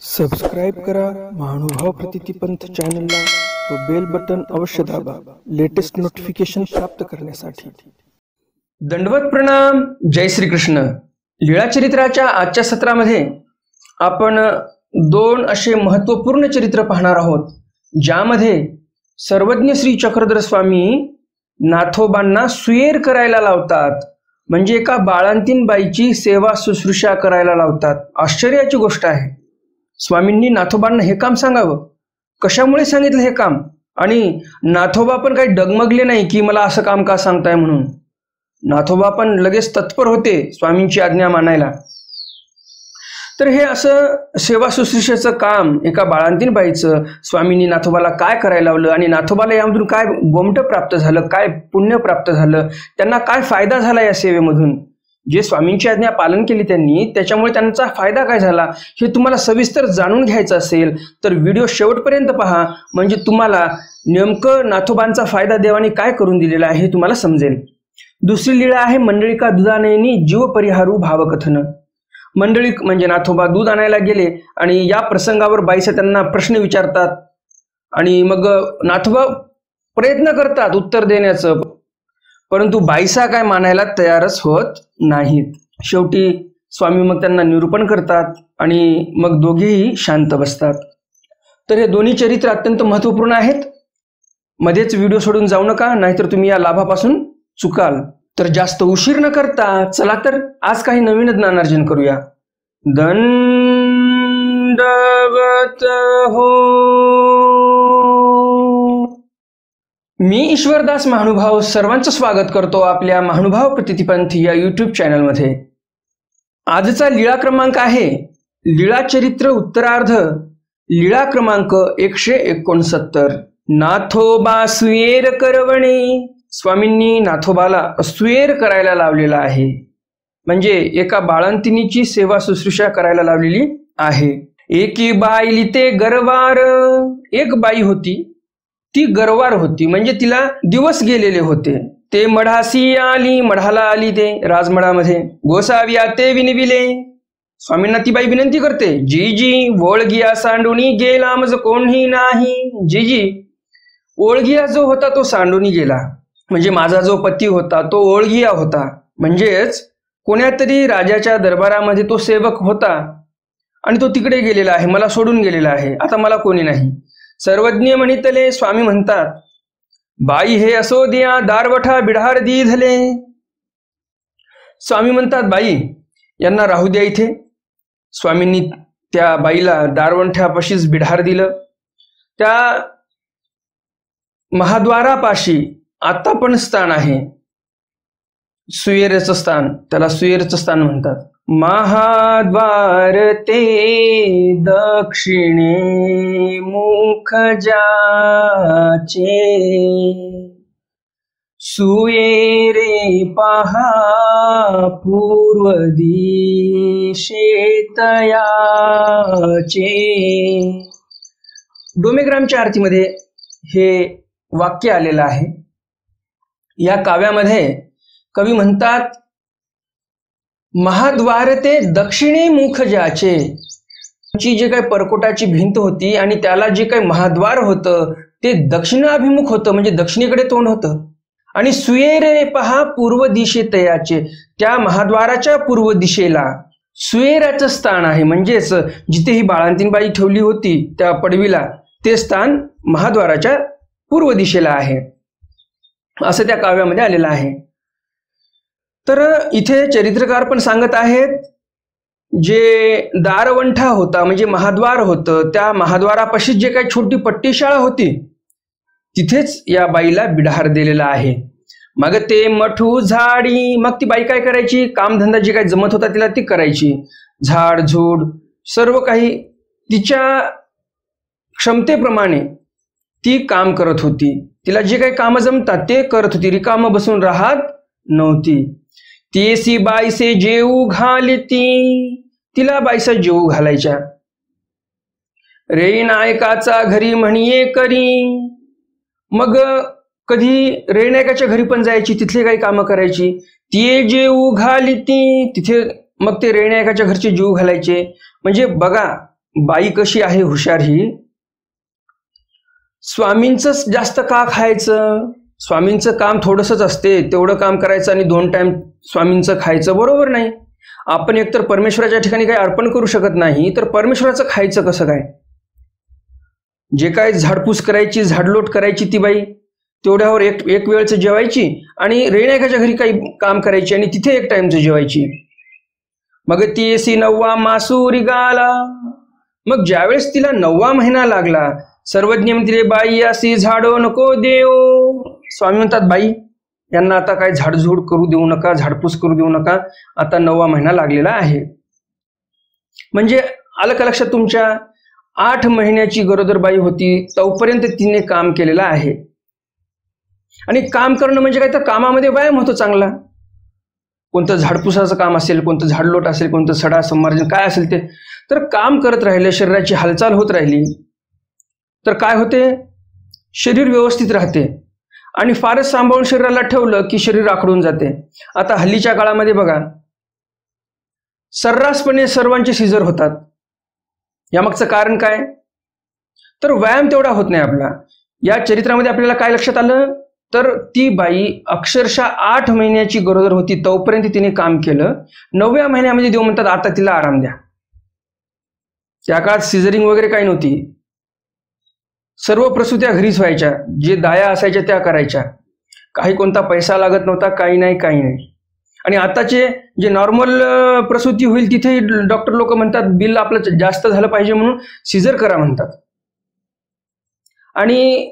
Subscribe करा महानुभाव प्रतितिपंथ चॅनलला व बेल बटन अवश्य दाबा लेटेस्ट नोटिफिकेशन प्राप्त करण्यासाठी। दंडवत प्रणाम। जय श्री कृष्ण। लीळा चरित्राच्या आजच्या सत्रामध्ये आपण दोन असे महत्त्वपूर्ण चरित्र पाहणार आहोत, ज्यामध्ये सर्वज्ञ श्री चक्रधर स्वामी नाथोबांना सुयेर करायला लावतात, म्हणजे एका बाळंतीण बाईची सेवा शुश्रूषा करायला लावतात। आश्चर्याची गोष्ट आहे। स्वामींनी नाथोबांना हे काम सांगावं, कशामुळे सांगितलं हे काम, आणि नाथोबा पण काही डगमगले नाही की मला असं काम का सांगताय म्हणून। नाथोबा पण लगेच तत्पर होते स्वामींची आज्ञा मानायला। तर हे असं सेवा शुश्रूषेचं काम एका बाळंतीण बाईचं स्वामींनी नाथोबाला काय करायला लावलं, आणि नाथोबाला यामधून काय गोमट प्राप्त झालं, काय पुण्य प्राप्त झालं, त्यांना काय फायदा झाला या सेवेमधून, जे स्वामींची आज्ञा पालन केली त्यांनी, त्याच्यामुळे त्यांचा फायदा काय झाला हे तुम्हाला सविस्तर जाणून घ्यायचं असेल तर व्हिडिओ शेवटपर्यंत पहा, म्हणजे तुम्हाला नेमकं नाथोबांचा फायदा देवाने काय करून दिलेला आहे हे तुम्हाला समजेल। दुसरी लीळा आहे मंडळिका दुधानयनी जीव परिहारू भावकथन। मंडळिक म्हणजे नाथोबा दूध आणायला गेले आणि या प्रसंगावर बाईसा त्यांना प्रश्न विचारतात, आणि मग नाथोबा प्रयत्न करतात उत्तर देण्याचं, परंतु बाईसा काय मानायला तयारच होत नाहीत। शेवटी स्वामी मग त्यांना निरूपण करतात आणि मग दोघेही शांत बसतात। तर हे दोन्ही चरित्र अत्यंत महत्त्वपूर्ण आहेत। मध्येच व्हिडिओ सोडून जाऊ नका, नाहीतर तुम्ही या लाभापासून चुकाल। तर जास्त उशीर न करता चला तर आज काही नवीन ज्ञानार्जन करूया। दंडवत हो। मी ईश्वरदास महानुभाव सर्वांचं स्वागत करतो आपल्या महानुभाव प्रतितिपंथ या यूट्यूब चॅनलमध्ये। आजचा लीळा क्रमांक आहे लीळा चरित्र उत्तरार्ध, लीळा क्रमांक 169। नाथोबा सुयेर करवणे। स्वामींनी नाथोबाला सुयेर करायला लावलेला आहे, म्हणजे एका बाळंतिणीची सेवा शुश्रूषा करायला लावलेली आहे। एकी बाईली ते गरवार। एक बाई होती, ती गरवार होती, म्हणजे तिला दिवस गेलेले होते। ते मढासी आली, मढाला आली ते राजमढामध्ये, गोसाव्या ते विनविले। स्वामींना ती बाई विनंती करते, जीजी ओळगिया सांडूनी गेला मज कोणी नाही। जीजी, ओळगिया जो होता तो सांडूनी गेला, म्हणजे माझा जो पती होता तो ओळगिया होता, म्हणजेच कोण्यातरी राजाच्या दरबारामध्ये तो सेवक होता आणि तो तिकडे गेलेला आहे, मला सोडून गेलेला आहे, आता मला कोणी नाही। सर्वज्ञ म्हणितले। स्वामी म्हणतात, बाई हे असो द्या दारवठा बिढार दीधले। स्वामी म्हणतात, बाई यांना राहू द्या इथे। स्वामींनी त्या बाईला दारवंठ्यापाशीच बिढार दिलं। त्या महाद्वारापाशी आता पण स्थान आहे, सुयेरचं स्थान, त्याला सुयेरचं स्थान म्हणतात। महाद्वार ते दक्षिणे मुख जाचे, सुयेरे पहा पूर्व दिशे तयाचे। डोमेग्रामच्या आरतीमध्ये हे वाक्य आलेलं आहे। या काव्यामध्ये कवी म्हणतात, महाद्वार ते दक्षिणे मुख ज्याचे, जी जे काही परकोटाची भिंत होती आणि त्याला जे काही महाद्वार होतं ते दक्षिणाभिमुख होतं, म्हणजे दक्षिणेकडे तोंड होतं। आणि सुयेरे पहा पूर्व दिशे तयाचे, त्या महाद्वाराच्या पूर्व दिशेला सुयेराचं स्थान आहे, म्हणजेच जिथे ही बाळंतीण बाई ठेवली होती त्या पडवीला, ते स्थान महाद्वाराच्या पूर्व दिशेला आहे, असं त्या काव्यामध्ये आलेलं आहे। तर इथे चरित्रकार पण सांगत आहेत, जे दारवंठा होता म्हणजे महाद्वार होतं, त्या महाद्वारापाशी जे काही छोटी पट्टीशाळा होती तिथेच या बाईला बिढार दिलेला आहे। मग ते मठू झाडी, मग ती बाई काय करायची, कामधंदा जे काही जमत होता तिला ती करायची, झाड झूड सर्व काही तिच्या क्षमतेप्रमाणे ती काम करत होती। तिला जे काही काम जमतात ते करत होती, रिकाम बसून राहत नव्हती। तेसी बाईसे जेऊ घालती, तिला बाईसा जेऊ घालायच्या। रे नायकाचा घरी म्हणिये करी, मग कधी रे नायकाच्या घरी पण जायची, तिथले काही कामं करायची। ती जेऊ घालती, तिथे मग ते रे नायकाच्या घरचे जेऊ घालायचे। म्हणजे बघा, बाई कशी आहे हुशार ही, स्वामींचंच जास्त का खायचं, स्वामींचं काम थोडंसंच असते, तेवढं काम करायचं आणि 2 टाइम स्वामींचं खायचं, बरोबर नाही. आपण एकतर परमेश्वराच्या ठिकाणी काही अर्पण करू शकत नाही, तर परमेश्वराचं खायचं कसं काय. जे काय झाडपूस करायची, झाडलोट करायची ती बाई, तेवढ्यावर एक वेळचं जेवायची आणि रेणायकाच्या घरी काही काम करायची आणि तिथे 1 टाइमचं जेवायची. मग ती येसी 9वा मासुरी गाला. मग ज्यावेळेस तिला 9वा महिना लागला, सर्वज्ञ म्हणते बाई अशी झाडो नको देव. स्वामी म्हणतात बाई यांना आता काय झाडझूड करू देऊ नका, झाडपूस करू देऊ नका, आता 9वा महिना लागलेला आहे. म्हणजे आलं का लक्षात तुमच्या, 8 महिन्याची गरोदर बाई होती तोपर्यंत तिने काम केलेलं आहे. आणि काम करणं म्हणजे काय, तर कामामध्ये व्यायाम होतो चांगला. कोणतं झाडपुसाचं काम असेल, कोणतं झाडलोट असेल, कोणतं सडा संमार्जन काय असेल ते, तर काम करत राहिलं, शरीराची हालचाल होत राहिली तर काय होते, शरीर व्यवस्थित राहते. आणि फारच सांभाळून शरीराला ठेवलं की शरीर आखडून जाते. आता हल्लीच्या काळामध्ये बघा सर्रासपणे सर्वांचे सीझर होतात. यामागचं कारण काय, तर व्यायाम तेवढा होत नाही आपला. या चरित्रामध्ये आपल्याला काय लक्षात आलं, तर ती बाई अक्षरशः 8 महिन्याची गरोदर होती तोपर्यंत तिने काम केलं. 9व्या महिन्यामध्ये देव म्हणतात आता तिला आराम द्या. त्या काळात सिझरिंग वगैरे काही नव्हती, सर्व प्रसूत्या घरीच व्हायच्या, जे दाया असायच्या त्या करायच्या, काही कोणता पैसा लागत नव्हता, काही नाही. आणि आताचे जे नॉर्मल प्रसूती होईल तिथे डॉक्टर लोक म्हणतात बिल आपलं जास्त झालं पाहिजे म्हणून सिझर करा म्हणतात. आणि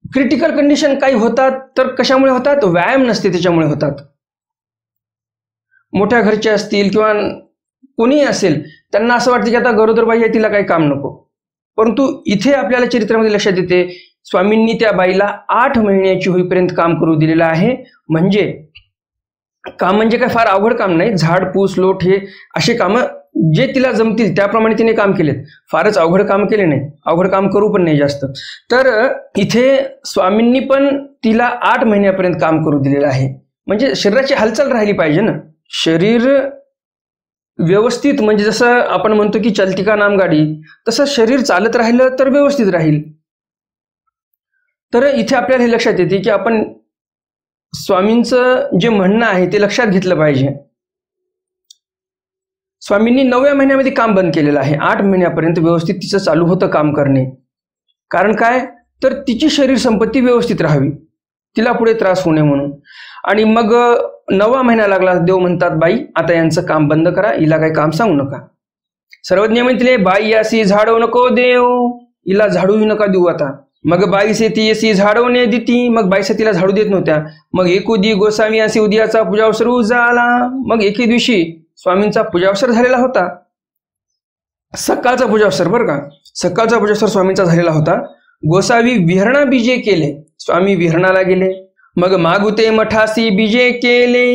क्रिटिकल कंडिशन काही होतात तर कशामुळे होतात, व्यायाम नसते त्याच्यामुळे होतात. मोठ्या घरचे असतील किंवा कोणीही असेल त्यांना असं वाटतं की आता गरोदरबाई आहे तिला काही काम नको. परंतु इथे आपल्याला चरित्रामध्ये लक्षात येते स्वामींनी त्या बाईला 8 महिन्याची होईपर्यंत काम करू दिलेलं आहे. म्हणजे काम म्हणजे काय फार अवघड काम नाही, झाड पूस लोट हे असे कामं जे तिला जमतील त्याप्रमाणे तिने काम केलेत, फारच अवघड काम केले नाही, अवघड काम करू पण नाही जास्त. तर इथे स्वामींनी पण तिला 8 महिन्यापर्यंत काम करू दिलेलं आहे. म्हणजे शरीराची हालचाल राहिली पाहिजे ना, शरीर व्यवस्थित, म्हणजे जसं आपण म्हणतो की चलती का नाम गाडी, तसं शरीर चालत राहिलं तर व्यवस्थित राहील. तर इथे आपल्याला हे लक्षात येते की आपण स्वामींचं जे म्हणणं आहे ते लक्षात घेतलं पाहिजे. स्वामींनी 9व्या महिन्यामध्ये काम बंद केलेलं आहे. 8 महिन्यापर्यंत व्यवस्थित तिचं चालू होतं काम करणे. कारण काय, तर तिची शरीर संपत्ती व्यवस्थित राहावी, तिला पुढे त्रास होणे म्हणून. आणि मग 9वा महिना लागला, देव म्हणतात बाई आता यांचं काम बंद करा, हिला काही काम सांगू नका. सर्वज्ञ म्हणते बाई यासी झाडू नको देव, हिला झाडूही नका देऊ आता. मग बाईसे ती येसी झाडवणे देती, मग बाईसे तिला झाडू देत नव्हत्या. मग एकुदी गोसावी असे उद्याचा पूजावसर झाला. मग एके दिवशी स्वामींचा पूजावसर झालेला होता, सकाळचा पूजावसर बरं का, सकाळचा पूजावसर स्वामींचा झालेला होता. गोसावी विहरणा बीजे केले, स्वामी विहरणाला गेले. मग मागुते मठासी बीजे केले,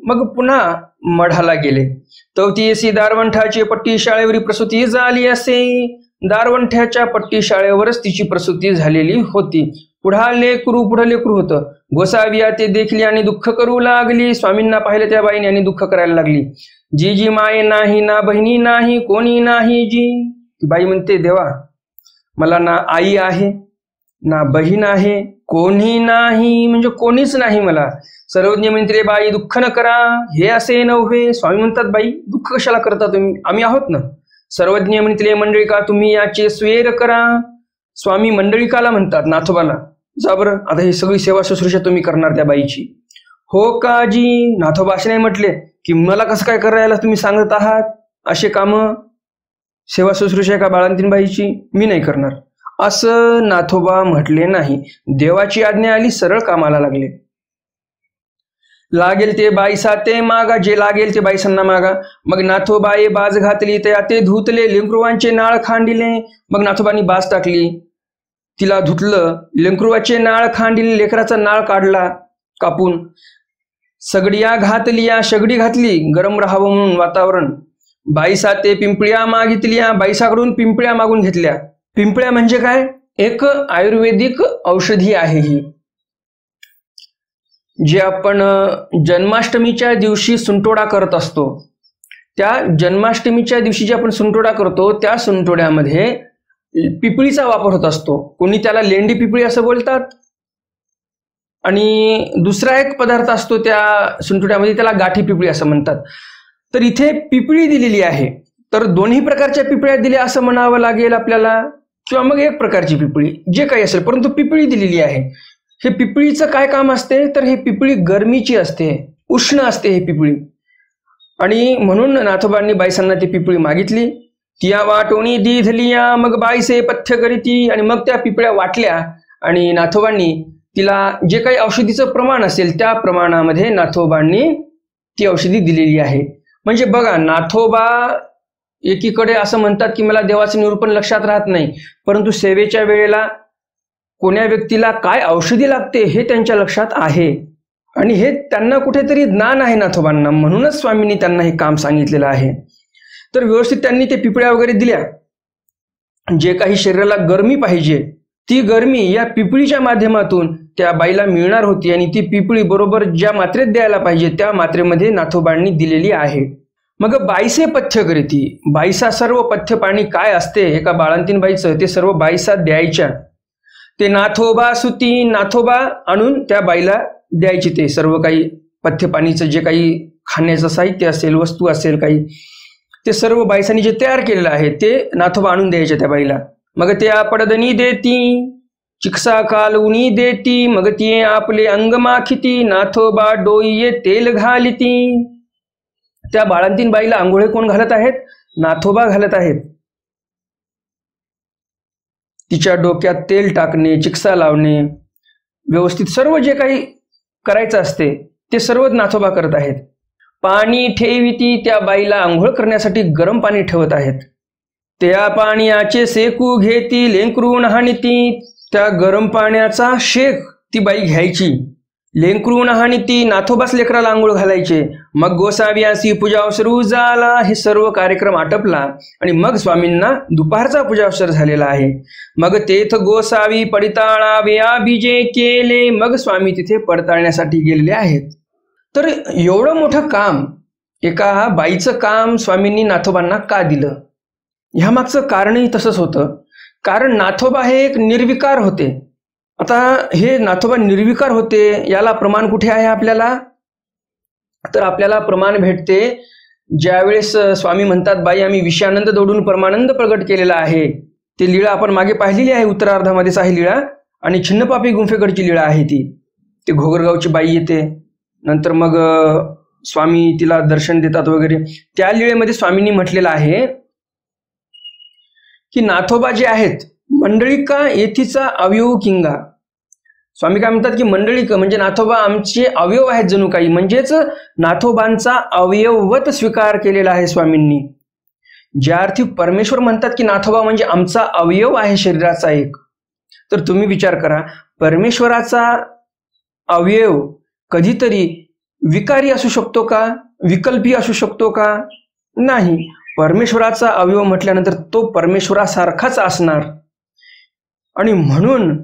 मग पुन्हा मठाला गेले. तवतीयसी दारवंठाची पट्टी शाळेवरी प्रसूती झाली असे, दारवंठ्याच्या पट्टी शाळेवरच तिची प्रसूती झालेली होती. पुढं लेकरू होतं. गोसावी ते देखली आणि दुःख करू लागली. स्वामींना पाहिलं त्या बाईने आणि दुःख करायला लागली. जी जी माये नाही, ना बहिणी नाही, कोणी नाही जी. बाई म्हणते देवा मला ना आई आहे ना बहीण आहे, कोणी नाही, म्हणजे कोणीच नाही मला. सर्वज्ञ म्हणते बाई दुःख न करा, हे असे नव्हे. स्वामी म्हणतात बाई दुःख कशाला करता तुम्ही, आम्ही आहोत ना. सर्वज्ञ म्हणते मंडळिका तुम्ही याचे स्वेर करा. स्वामी मंडळिकाला म्हणतात, नाथोबाला, जा बरं आता ही सगळी सेवा शुश्रूषा तुम्ही करणार त्या बाईची. हो का जी. नाथोबा असे नाही म्हटले की मला कसं काय करायला तुम्ही सांगत आहात असे कामं, सेवा शुश्रूषा का बाळंतीन बाईची मी नाही करणार, असं नाथोबा म्हटले नाही. देवाची आज्ञा आली, सरळ कामाला लागले. लागेल ते बाईसा ते मागा, जे लागेल ते बाईसांना मागा. मग नाथोबाई बाज घातली, ते धुतले, लेंकरुवांचे नाळ खांडिले. मग नाथोबांनी बाज टाकली, तिला धुतलं, लेंकरुवाचे नाळ खांडिले, लेकराचा नाळ काढला कापून. सगडिया घातलिया, शेगडी घातली गरम राहावं म्हणून वातावरण. बाईसा ते पिंपळ्या मागितल्या, बाईसाकडून पिंपळ्या मागून घेतल्या. पिंपळ्या म्हणजे काय, एक आयुर्वेदिक औषधी आहे ही, जे आपण जन्माष्टमीच्या दिवशी सुंटोडा करत असतो त्या जन्माष्टमीच्या दिवशी जे आपण सुंटोडा करतो त्या सुंटोड्यामध्ये पिपळीचा वापर होत असतो. कोणी त्याला लेंडी पिपळी असं बोलतात, आणि दुसरा एक पदार्थ असतो त्या सुंटोड्यामध्ये, त्याला गाठी पिपळी असं म्हणतात. तर इथे पिपळी दिलेली आहे, तर दोन्ही प्रकारच्या पिपळ्या दिल्या असं म्हणावं लागेल आपल्याला, किंवा मग एक प्रकारची पिपळी जे काही असेल, परंतु पिपळी दिलेली आहे. हे पिपळीचं काय काम असते, तर हे पिपळी गरमीची असते, उष्ण असते हे पिपळी. आणि म्हणून नाथोबांनी बाईसांना ती पिपळी मागितली. तिया वाटोणी दीधलिया मग बाईसे पथ्य करीती, आणि मग त्या पिपळ्या वाटल्या आणि नाथोबांनी तिला जे काही औषधीचं प्रमाण असेल त्या प्रमाणामध्ये नाथोबांनी ती औषधी दिलेली आहे. म्हणजे बघा, नाथोबा एकीकडे असं म्हणतात की मला देवाचं निरूपण लक्षात राहत नाही, परंतु सेवेच्या वेळेला कोण्या व्यक्तीला काय औषधी लागते हे त्यांच्या लक्षात आहे, आणि हे त्यांना कुठेतरी ज्ञान आहे नाथोबांना, म्हणूनच स्वामींनी त्यांना हे काम सांगितलेलं आहे. तर व्यवस्थित त्यांनी ते पिपळ्या वगैरे दिल्या. जे काही शरीराला गरमी पाहिजे ती गरमी या पिपळीच्या माध्यमातून त्या बाईला मिळणार होती, आणि ती पिपळी बरोबर ज्या मात्रेत द्यायला पाहिजे त्या मात्रेमध्ये नाथोबांनी दिलेली आहे. मग बाईसे पथ्य करीती, बाईसा सर्व पथ्य पाणी काय असते एका बाळंतीण बाईचं ते सर्व बाईसा द्यायच्या. ते नाथोबा सुती, नाथोबा आणून त्या बाईला द्यायचे. ते सर्व काही पथ्य पाणीचं जे काही खाण्याचं साहित्य असेल, वस्तू असेल काही, ते सर्व बाईसांनी जे तयार केलेलं आहे ते नाथोबा आणून द्यायचे त्या बाईला. मग त्या पडदनी देती, चिकसा कालवणी देती, मग ती आपले अंग माखिती, नाथोबा डोईये तेल घालिती. त्या बाळंतीण बाईला आंघोळे कोण घालत आहेत? नाथोबा घालत आहेत. तिच्या डोक्यात तेल टाकणे, चिकसा लावणे, व्यवस्थित सर्व जे काही करायचं असते ते सर्व नाथोबा करत आहेत. पाणी ठेविती, त्या बाईला आंघोळ करण्यासाठी गरम पाणी ठेवत आहेत. त्या पाण्याचे सेकू घेती, लेंकरून हाणीती, त्या गरम पाण्याचा शेक ती बाई घ्यायची. लेंकरून हाणीती, नाथोबास लेकराला आंघोळ घालायचे. मग गोसाव्यासी पूजावसरू झाला. हे सर्व कार्यक्रम आटपला आणि मग स्वामींना दुपारचा पूजावसर झालेला आहे. मग तेथ गोसावी पडताळावे बीजे केले. मग स्वामी तिथे पडताळण्यासाठी गेलेले आहेत. तर एवढं मोठं काम एका बाईचं काम स्वामींनी नाथोबांना का दिलं? ह्या मागचं कारणही तसंच होतं. कारण नाथोबा हे एक निर्विकार होते. आता हे नाथोबा निर्विकार होते याला प्रमाण कुठे आहे आपल्याला? तर आपल्याला प्रमाण भेटते ज्यावेळेस स्वामी म्हणतात, बाई आम्ही विषयानंद दौडून परमानंद प्रगट केलेला आहे. ती लीळा आपण मागे पाहिलेली आहे, उत्तरार्धामध्येच आहे लीळा, आणि छिन्नपापी गुंफेकडची लीळा आहे ती. ती घोगरगावची बाई येते, नंतर मग स्वामी तिला दर्शन देतात वगैरे. त्या लीळेमध्ये स्वामींनी म्हटलेलं आहे की नाथोबा जे आहेत मंडळिका येथीचा अवयव किंगा. स्वामी काय म्हणतात की मंडळिक म्हणजे नाथोबा आमचे अवयव आहेत जणू काही, म्हणजेच नाथोबांचा अवयववत स्वीकार केलेला आहे स्वामींनी. ज्या अर्थी परमेश्वर म्हणतात की नाथोबा म्हणजे आमचा अवयव आहे शरीराचा एक, तर तुम्ही विचार करा, परमेश्वराचा अवयव कधीतरी विकारी असू शकतो का? विकल्पी असू शकतो का? नाही. परमेश्वराचा अवयव म्हटल्यानंतर तो परमेश्वरासारखाच असणार. आणि म्हणून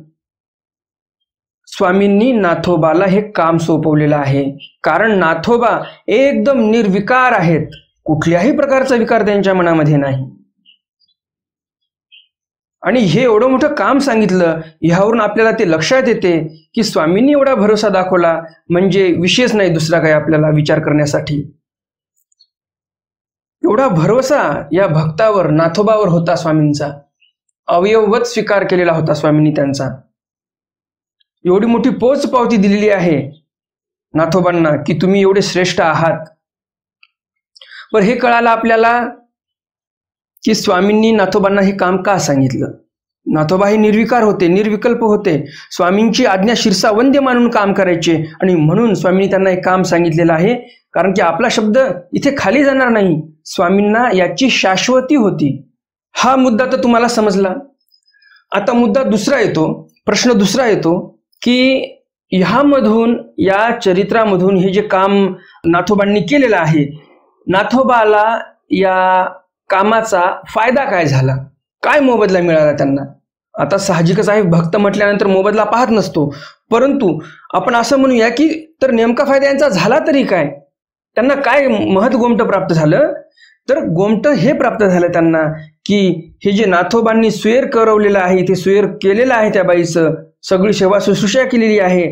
स्वामींनी नाथोबाला हे काम सोपवलेलं आहे. कारण नाथोबा एकदम निर्विकार आहेत, कुठल्याही प्रकारचा विकार त्यांच्या मनामध्ये नाही. आणि हे एवढं मोठं काम सांगितलं, ह्यावरून आपल्याला ते लक्षात येते की स्वामींनी एवढा भरोसा दाखवला म्हणजे विशेष नाही दुसरा काही आपल्याला विचार करण्यासाठी. एवढा भरोसा या भक्तावर नाथोबावर होता स्वामींचा, अवयववत स्वीकार केलेला होता स्वामींनी त्यांचा. एवढी मोठी पोच पावती दिलेली आहे नाथोबांना की तुम्ही एवढे श्रेष्ठ आहात. पण हे कळालं आपल्याला की स्वामींनी नाथोबांना हे काम का सांगितलं. नाथोबा हे निर्विकार होते, निर्विकल्प होते, स्वामींची आज्ञा शिरसावंद्य मानून काम करायचे, आणि म्हणून स्वामींनी त्यांना हे काम सांगितलेलं आहे. कारण की आपला शब्द इथे खाली जाणार नाही, स्वामींना याची शाश्वती होती. हा मुद्दा तर तुम्हाला समजला. आता मुद्दा दुसरा येतो, प्रश्न दुसरा येतो की ह्यामधून, या चरित्रामधून हे जे काम नाथोबांनी केलेलं आहे, नाथोबाला या कामाचा फायदा काय झाला, काय मोबदला मिळाला त्यांना? आता साहजिकच आहे, भक्त म्हटल्यानंतर मोबदला पाहत नसतो, परंतु आपण असं म्हणूया की तर नेमका फायदा यांचा झाला तरी काय, त्यांना काय महत्गोमट प्राप्त झालं? तर गोमटं हे प्राप्त झालं त्यांना की हे जे नाथोबांनी सुयर करवलेलं आहे, इथे सुयर केलेलं आहे त्या बाईचं, सगळी सेवा शुश्रूषा केलेली आहे,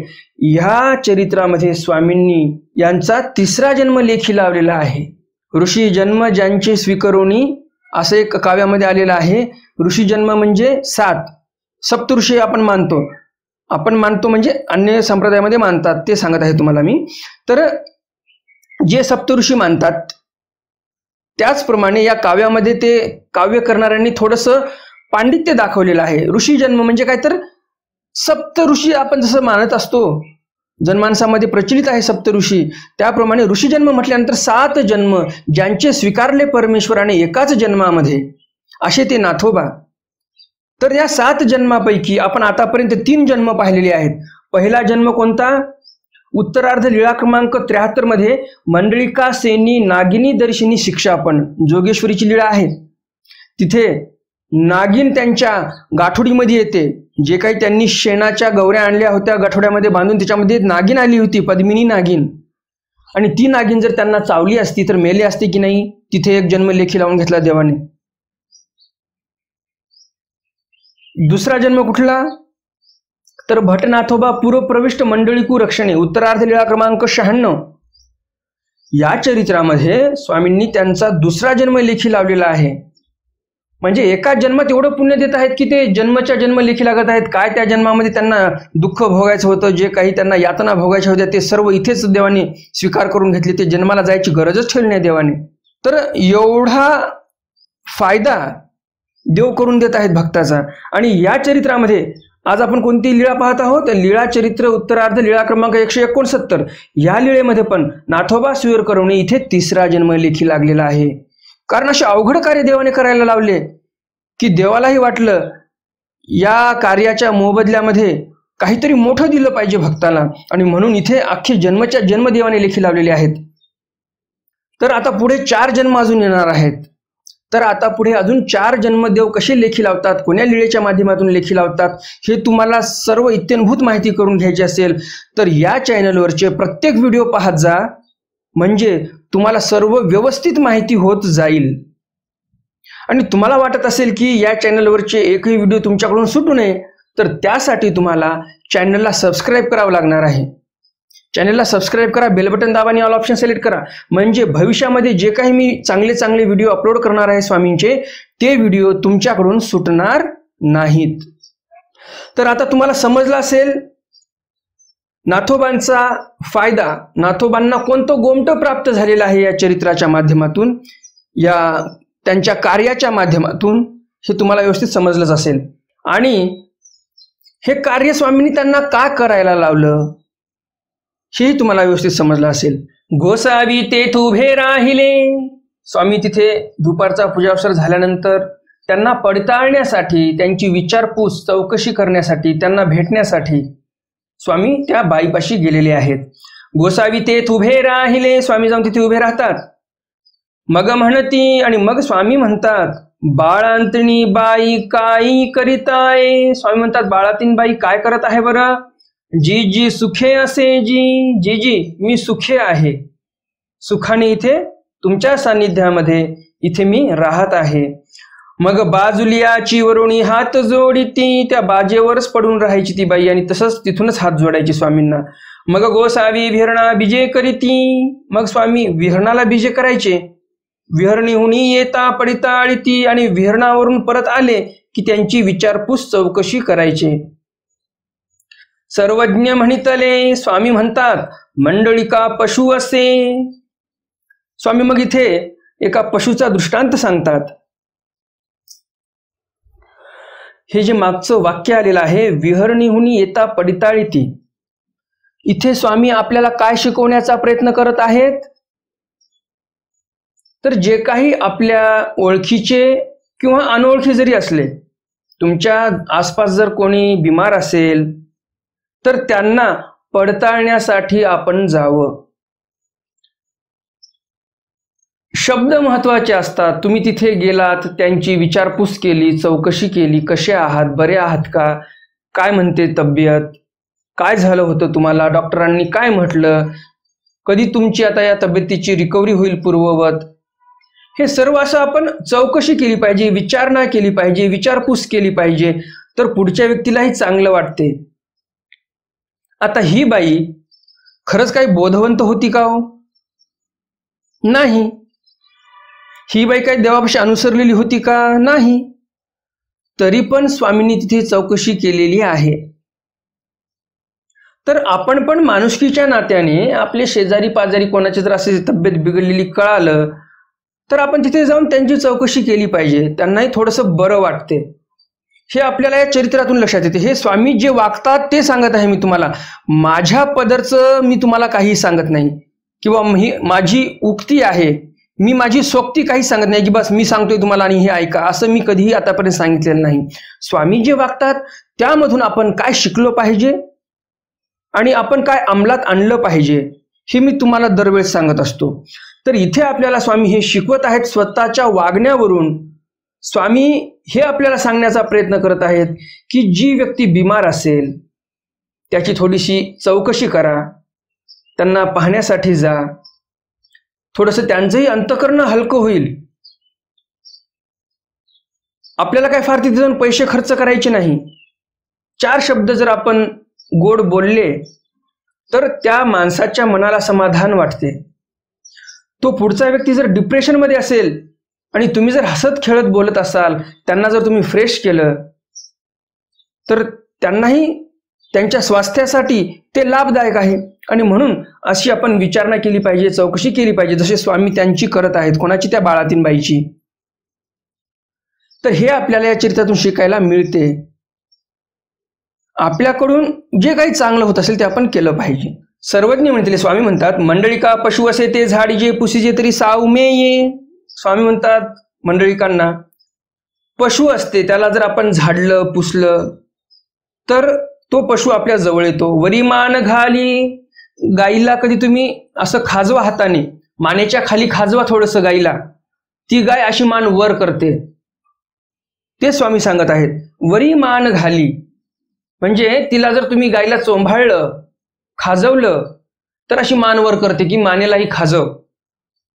ह्या चरित्रामध्ये स्वामींनी यांचा 3रा जन्म लेखी लावलेला आहे. ऋषी जन्म ज्यांचे स्वीकरोनी असं एक काव्यामध्ये आलेलं आहे. ऋषी जन्म म्हणजे 7 सप्तऋषी आपण मानतो म्हणजे अन्य संप्रदायामध्ये मानतात ते सांगत आहे तुम्हाला मी. तर जे सप्तऋषी मानतात त्याचप्रमाणे या काव्यामध्ये ते काव्य करणाऱ्यांनी थोडंसं पांडित्य दाखवलेलं आहे. ऋषी जन्म म्हणजे काय तर सप्तऋषी आपण जसं मानत असतो, जनमानसामध्ये प्रचलित आहे सप्तऋषी, त्याप्रमाणे ऋषी जन्म म्हटल्यानंतर 7 जन्म ज्यांचे स्वीकारले परमेश्वराने एकाच जन्मामध्ये, असे ते नाथोबा. तर या 7 जन्मापैकी आपण आतापर्यंत 3 जन्म पाहिलेले आहेत. पहिला जन्म कोणता? उत्तरार्ध लीळा क्रमांक 73 मध्ये मंडलिका सेनी नागिनी दर्शिनी शिक्षापन, जोगेश्वरीची लीळा आहे. तिथे नागिन त्यांच्या गाठोडीमध्ये येते. जे काही त्यांनी शेणाच्या गौऱ्या आणल्या होत्या गाठोड्यामध्ये बांधून, त्याच्यामध्ये नागिन आली होती, पद्मिनी नागिन. आणि ती नागिन जर त्यांना चावली असती तर मेले असते की नाही, तिथे एक जन्म लेखी लावून घेतला देवाने. दुसरा जन्म कुठला? तर भटनाथोबा पूर्वप्रविष्ट मंडळीकू रक्षणे, उत्तरार्ध लीळा क्रमांक 96. या चरित्रामध्ये स्वामींनी त्यांचा 2रा जन्म लेखी लावलेला आहे. म्हणजे एका जन्मात एवढं पुण्य देत आहेत की ते जन्मच्या जन्म लेखी लागत आहेत. काय त्या जन्मामध्ये त्यांना दुःख भोगायचं होतं, जे काही त्यांना यातना भोगायच्या होत्या ते सर्व इथेच देवाने स्वीकार करून घेतले. ते जन्माला जायची गरजच ठेवली नाही देवाने. तर एवढा फायदा देव करून देत आहेत भक्ताचा. आणि या चरित्रामध्ये आज आपण कोणती लीळा पाहत आहोत? लीळा चरित्र उत्तरार्ध लीळा क्रमांक 169. या लीळेमध्ये पण नाथोबा सुयर करवणे इथे 3रा जन्म लेखी लागलेला आहे. कारण असे अवघड कार्य देवाने करायला लावले की देवालाही वाटलं या कार्याच्या मोबदल्यामध्ये काहीतरी मोठं दिलं पाहिजे भक्ताला, आणि म्हणून इथे अख्खे जन्मच्या जन्म देवाने लेखी लावलेले आहेत. तर आता पुढे 4 जन्म अजून येणार आहेत. तर आता पुढे अजून 4 जन्मदेव कसे लेखी लावतात, कोण्या लीळेच्या माध्यमातून लेखी लावतात, हे तुम्हाला सर्व इत्यंभूत माहिती करून घ्यायची असेल तर या चॅनलवरचे प्रत्येक व्हिडिओ पाहत जा, म्हणजे तुम्हाला सर्व व्यवस्थित माहिती होत जाईल. आणि तुम्हाला वाटत असेल की या चॅनलवरचे एकही व्हिडिओ तुमच्याकडून सुटू नये, तर त्यासाठी तुम्हाला चॅनलला सबस्क्राईब करावं लागणार आहे. चॅनलला सबस्क्राईब करा, बेल बटन दाबा आणि ऑल ऑप्शन सिलेक्ट करा, म्हणजे भविष्यामध्ये जे काही मी चांगले व्हिडिओ अपलोड करणार आहे स्वामींचे, ते व्हिडिओ तुमच्याकडून सुटणार नाहीत. तर आता तुम्हाला समजलं असेल नाथोबांचा फायदा, नाथोबांना कोणतं गोमटं प्राप्त झालेलं आहे या चरित्राच्या माध्यमातून, या त्यांच्या कार्याच्या माध्यमातून, हे तुम्हाला व्यवस्थित समजलंच असेल. आणि हे कार्य स्वामींनी त्यांना का करायला लावलं हेही तुम्हाला व्यवस्थित समजलं असेल. गोसावी तेथ उभे राहिले, स्वामी तिथे दुपारचा पूजावसर झाल्यानंतर त्यांना पडताळण्यासाठी, त्यांची विचारपूस चौकशी करण्यासाठी, त्यांना भेटण्यासाठी स्वामी त्या बाईपाशी गेलेले आहेत. गोसावी तेथ उभे राहिले, स्वामी जाऊन तिथे उभे राहतात. मग म्हणती, आणि मग स्वामी म्हणतात, बाळांतणी बाई काही करीताय. स्वामी म्हणतात, बाळातीन बाई काय करत आहे बरं? जी जी सुखे असे जी, जी जी मी सुखे आहे, सुखाने इथे तुमच्या सानिध्यामध्ये इथे मी राहत आहे. मग बाजुलियाची वरुणी हात जोडीती, त्या बाजेवरच पडून राहायची ती बाई आणि तसंच तिथूनच हात जोडायची स्वामींना. मग गोसावी विहरणा बीजे करीती, मग स्वामी विहरणाला बीजे करायचे. विहरणीहुनी येता पडिताळीती, आणि विहरणावरून परत आले की त्यांची विचारपूस चौकशी करायचे. सर्वज्ञ म्हणितले, स्वामी म्हणतात, मंडळिका पशु असे. स्वामी मग इथे एका पशुचा दृष्टांत सांगतात. हे जे मागचं वाक्य आलेलं आहे, विहरणीहुनी येता पडिताळीती, इथे स्वामी आपल्याला काय शिकवण्याचा प्रयत्न करत आहेत? तर जे काही आपल्या ओळखीचे किंवा अनोळखी जरी असले, तुमच्या आसपास जर कोणी बिमार असेल तर त्यांना पडताळण्यासाठी आपण जावं. शब्द महत्वाचे असतात. तुम्ही तिथे गेलात, त्यांची विचारपूस केली, चौकशी केली, कसे आहात, बरे आहात का, काय म्हणते तब्येत, काय झालं होतं तुम्हाला, डॉक्टरांनी काय म्हटलं, कधी तुमची आता या तब्येतीची रिकव्हरी होईल पूर्ववत, हे सर्व असं आपण चौकशी केली पाहिजे, विचारणा केली पाहिजे, विचारपूस केली पाहिजे, तर पुढच्या व्यक्तीलाही चांगलं वाटते. आता ही बाई खरंच काही बोधवंत होती का हो? नाही. ही बाई काही देवापाशी अनुसरलेली होती का? नाही. तरी पण स्वामींनी तिथे चौकशी केलेली आहे. तर आपण पण माणुसकीच्या नात्याने आपले शेजारी पाजारी कोणाची जर अशी तब्येत बिघडलेली कळालं तर आपण तिथे जाऊन त्यांची चौकशी केली पाहिजे, त्यांनाही थोडंसं बरं वाटते. हे आपल्याला या चरित्रातून लक्षात येते. हे स्वामी जे वागतात ते सांगत आहे मी तुम्हाला. माझ्या पदरचं मी तुम्हाला काही सांगत नाही, किंवा माझी उक्ती आहे, मी माझी सोक्ती काही सांगत नाही की बस मी सांगतोय तुम्हाला आणि हे ऐका, असं मी कधीही आतापर्यंत सांगितलेलं नाही. स्वामी जे वागतात त्यामधून आपण काय शिकलो पाहिजे आणि आपण काय अंमलात आणलं पाहिजे हे मी तुम्हाला दरवेळेस सांगत असतो. तर इथे आपल्याला स्वामी हे शिकवत आहेत. स्वतःच्या वागण्यावरून स्वामी हे आपल्याला सांगण्याचा प्रयत्न करत आहेत की जी व्यक्ती बिमार असेल त्याची थोडीशी चौकशी करा, त्यांना पाहण्यासाठी जा, थोडंसं त्यांचंही अंतःकरण हलकं होईल. आपल्याला काय फार तिथे जाऊन पैसे खर्च करायचे नाही. 4 शब्द जर आपण गोड बोलले तर त्या माणसाच्या मनाला समाधान वाटते. तो पुढचा व्यक्ती जर डिप्रेशनमध्ये असेल आणि तुम्ही जर हसत खेळत बोलत असाल, त्यांना जर तुम्ही फ्रेश केलं तर त्यांनाही त्यांच्या स्वास्थ्यासाठी ते लाभदायक आहे. आणि म्हणून अशी आपण विचारणा केली पाहिजे, चौकशी केली पाहिजे, जसे स्वामी त्यांची करत आहेत. कोणाची? त्या बाळातीन बाईची. तर हे आपल्याला या चरित्रातून शिकायला मिळते. आपल्याकडून जे काही चांगलं होत असेल ते आपण केलं पाहिजे. सर्वज्ञ म्हणतील स्वामी म्हणतात, मंडळिका पशु असे ते झाडी जे पुसिजे तरी सावमे ये. स्वामी म्हणतात मंडळिकांना, पशु असते त्याला जर आपण झाडलं पुसलं तर तो पशु आपल्या जवळ येतो. वरी मान घाली, गाईला कधी तुम्ही असं खाजवा हाताने, मानेच्या खाली खाजवा थोडंसं गाईला, ती गाय अशी मान वर करते. ते स्वामी सांगत आहेत. वरी मान घाली म्हणजे तिला जर तुम्ही गाईला चोंभाळलं, खाजवलं तर अशी मान वर करते की मानेलाही खाजव.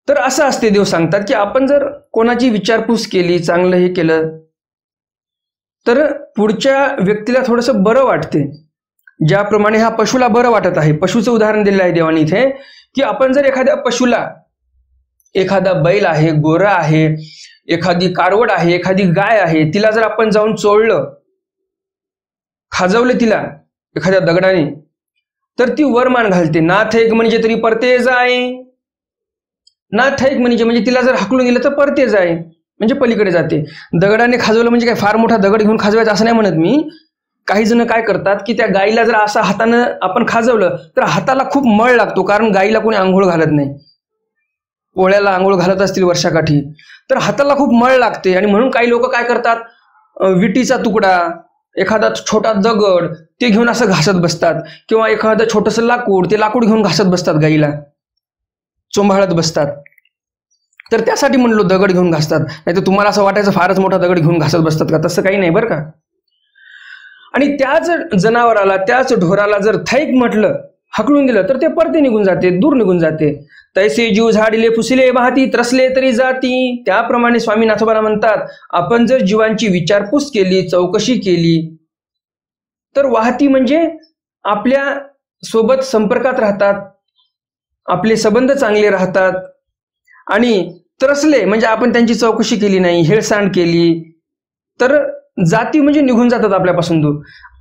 तर असं असते. देव सांगतात की आपण जर कोणाची विचारपूस केली, चांगलं हे केलं तर पुढच्या व्यक्तीला थोडंसं बरं वाटते. ज्याप्रमाणे हा पशुला बरं वाटत आहे. पशुचं उदाहरण दिलेलं आहे देवाने इथे, की आपण जर एखाद्या पशुला, एखादा बैल आहे, गोरा आहे, एखादी कारवड आहे, एखादी गाय आहे, तिला जर आपण जाऊन चोळलं, खाजवलं तिला एखाद्या दगडाने, तर ती वरमान घालते. नाथ एक म्हणजे तरी परते जाय. नाथ एक म्हणजे तिला जर हाकलून दिलं तर परते जाय म्हणजे पलीकडे जाते. दगडाने खाजवलं म्हणजे काय फार मोठा दगड घेऊन खाजवायचं असं नाही म्हणत मी. काही जण काय करतात की त्या गाईला जर असं हातानं आपण खाजवलं तर हाताला खूप मळ लागतो, कारण गाईला कोणी आंघोळ घालत नाही. पोळ्याला आंघोळ घालत असतील वर्षाकाठी तर हाताला खूप मळ लागते. आणि म्हणून काही लोक काय करतात, विटीचा तुकडा, एखादा छोटा दगड ते घेऊन असं घासत बसतात, किंवा एखादं छोटंसं लाकूड, ते लाकूड घेऊन घासत बसतात, गाईला चोंभाळत बसतात. तर त्यासाठी म्हणलो दगड घेऊन घासतात. नाही तर तुम्हाला असं वाटायचं फारच मोठा दगड घेऊन घासत बसतात का, तसं काही नाही बरं का. आणि त्याच जनावराला, त्याच ढोराला जर थैक म्हटलं, हकलून दिलं तर ते परते निघून जाते, दूर निघून जाते. तैसे जीव झाडिले फुसिले वाहती त्रसले तरी जाती. त्याप्रमाणे स्वामी नाथोबाला म्हणतात, आपण जर जीवांची विचारपूस केली, चौकशी केली तर वाहती म्हणजे आपल्या सोबत संपर्कात राहतात, आपले संबंध चांगले राहतात. आणि त्रसले म्हणजे आपण त्यांची चौकशी केली नाही, हेळसांड केली तर जाती म्हणजे निघून जातात आपल्यापासून दूर.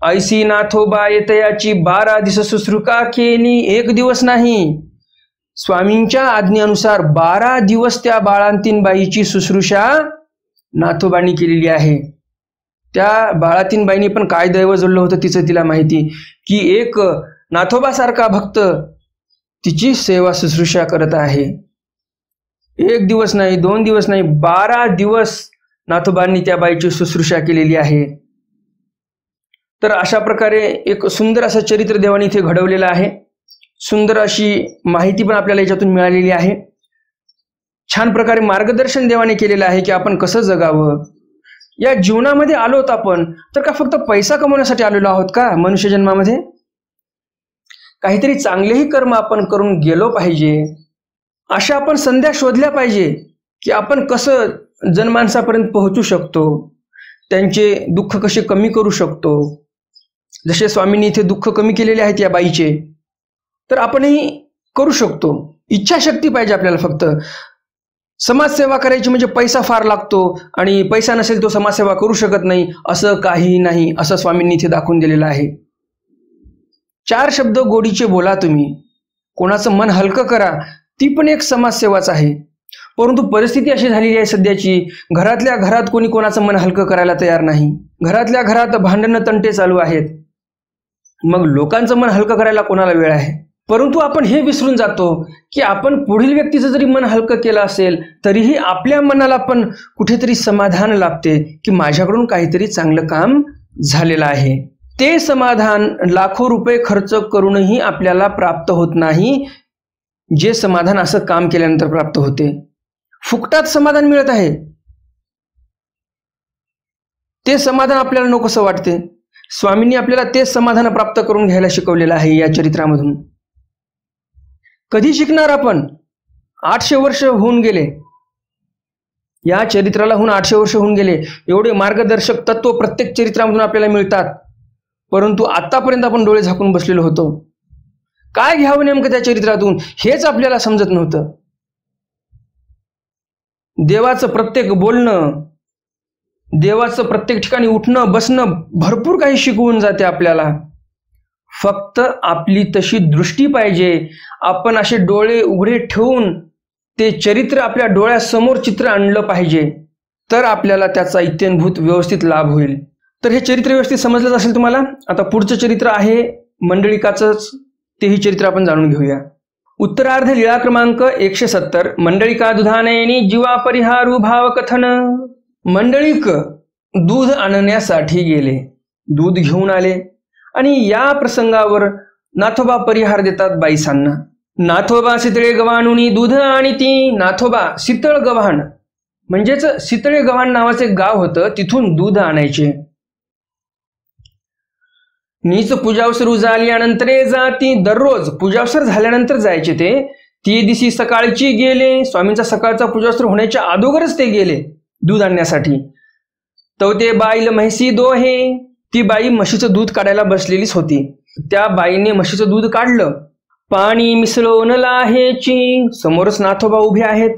ऐसी नाथोबा येतयाची 12 दिवस शुश्रूषा केली, 1 दिवस नाही. स्वामींच्या आज्ञेनुसार 12 दिवस त्या बाळांतीन बाईची शुश्रूषा नाथोबांनी केलेली आहे. त्या बाळातीन बाईनी पण काय दैव जोडलं होतं तिचं तिला माहिती, की एक नाथोबासारखा भक्त तिची सेवा शुश्रूषा करत आहे. 1 दिवस नाही, 2 दिवस नाही, 12 दिवस नाथोबांनी त्या बाईची शुश्रूषा केलेली आहे. तर अशा प्रकारे एक सुंदर असं चरित्र देवाने इथे घडवलेलं आहे. सुंदर अशी माहिती पण आपल्याला याच्यातून मिळालेली आहे. छान प्रकारे मार्गदर्शन देवाने केलेलं आहे की आपण कसं जगावं. या जीवनामध्ये आलोत आपण तर का फक्त पैसा कमवण्यासाठी आलेलो आहोत का? मनुष्य जन्मामध्ये काहीतरी चांगलेही कर्म आपण करून गेलो पाहिजे. अशा आपण संध्या शोधल्या पाहिजे की आपण कसं जनमानसापर्यंत पोहोचू शकतो, त्यांचे दुःख कसे कमी करू शकतो. जसे स्वामींनी इथे दुःख कमी केलेले आहेत या बाईचे, तर आपणही करू शकतो. इच्छाशक्ती पाहिजे आपल्याला. फक्त समाजसेवा करायची म्हणजे पैसा फार लागतो आणि पैसा नसेल तो समाजसेवा करू शकत नाही, असं काही नाही, असं स्वामींनी इथे दाखवून दिलेलं आहे. 4 शब्द गोडीचे बोला तुम्ही, कोणाचं मन हलकं करा, ती पण एक समाजसेवाच आहे. परंतु परिस्थिती अशी झालेली आहे सध्याची, घरातल्या घरात कोणी कोणाचं मन हलकं करायला तयार नाही. घरातल्या घरात भांडणं तंटे चालू आहेत. मग लोकांचं मन हलकं करायला कोणाला वेळ आहे? परंतु आपण हे विसरून जातो की आपण पुढील व्यक्तीचं जरी मन हलकं केलं असेल तरीही आपल्या मनाला पण कुठेतरी समाधान लाभते की माझ्याकडून काहीतरी चांगलं काम झालेलं आहे. ते समाधान लाखो रुपये खर्च करूनही आपल्याला प्राप्त होत नाही, जे समाधान असं काम केल्यानंतर प्राप्त होते. फुकटात समाधान मिळत आहे, ते समाधान आपल्याला नकोसं वाटते. स्वामींनी आपल्याला तेच समाधान प्राप्त करून घ्यायला शिकवलेलं आहे या चरित्रामधून. कधी शिकणार आपण? 800 वर्ष होऊन गेले, या चरित्राला होऊन 800 वर्ष होऊन गेले. एवढे मार्गदर्शक तत्व प्रत्येक चरित्रामधून आपल्याला मिळतात, परंतु आतापर्यंत आपण डोळे झाकून बसलेलो होतो. काय घ्यावं नेमकं त्या चरित्रातून हेच आपल्याला समजत नव्हतं. देवाचं प्रत्येक बोलणं, देवाचं प्रत्येक ठिकाणी उठणं बसणं भरपूर काही शिकवून जाते आपल्याला. फक्त आपली तशी दृष्टी पाहिजे. आपण असे डोळे उघडे ठेवून ते चरित्र आपल्या डोळ्यासमोर चित्र आणलं पाहिजे, तर आपल्याला त्याचा इत्यंभूत व्यवस्थित लाभ होईल. तर हे चरित्र व्यवस्थित समजलंच असेल तुम्हाला. आता पुढचं चरित्र आहे मंडळिकाचंच, तेही चरित्र आपण जाणून घेऊया. उत्तरार्ध लीळा क्रमांक 170. मंडळिका दुधानयनी जीवा परिहारू भावकथन. मंडळिक दूध आणण्यासाठी गेले, दूध घेऊन आले आणि या प्रसंगावर नाथोबा परिहार देतात बाईसांना. नाथोबा शीतळे गव्हाणुनी दूध आणि ती. नाथोबा शीतळ गव्हाण म्हणजेच शीतळे गव्हाण नावाचे गाव होतं, तिथून दूध आणायचे. नीच पूजावसरू झाल्यानंतर जाती. दररोज पूजावसर झाल्यानंतर जायचे ते. ती दिवशी सकाळची गेले. स्वामींचा सकाळचा पूजावसर होण्याच्या अगोदरच ते गेले दूध आणण्यासाठी. तो ते बाईल म्हैसी दोहे. ती बाई म्हशीचं दूध काढायला बसलेलीच होती. त्या बाईने म्हशीचं दूध काढलं. पाणी मिसळून लाहेची. समोरच नाथोबा उभे आहेत.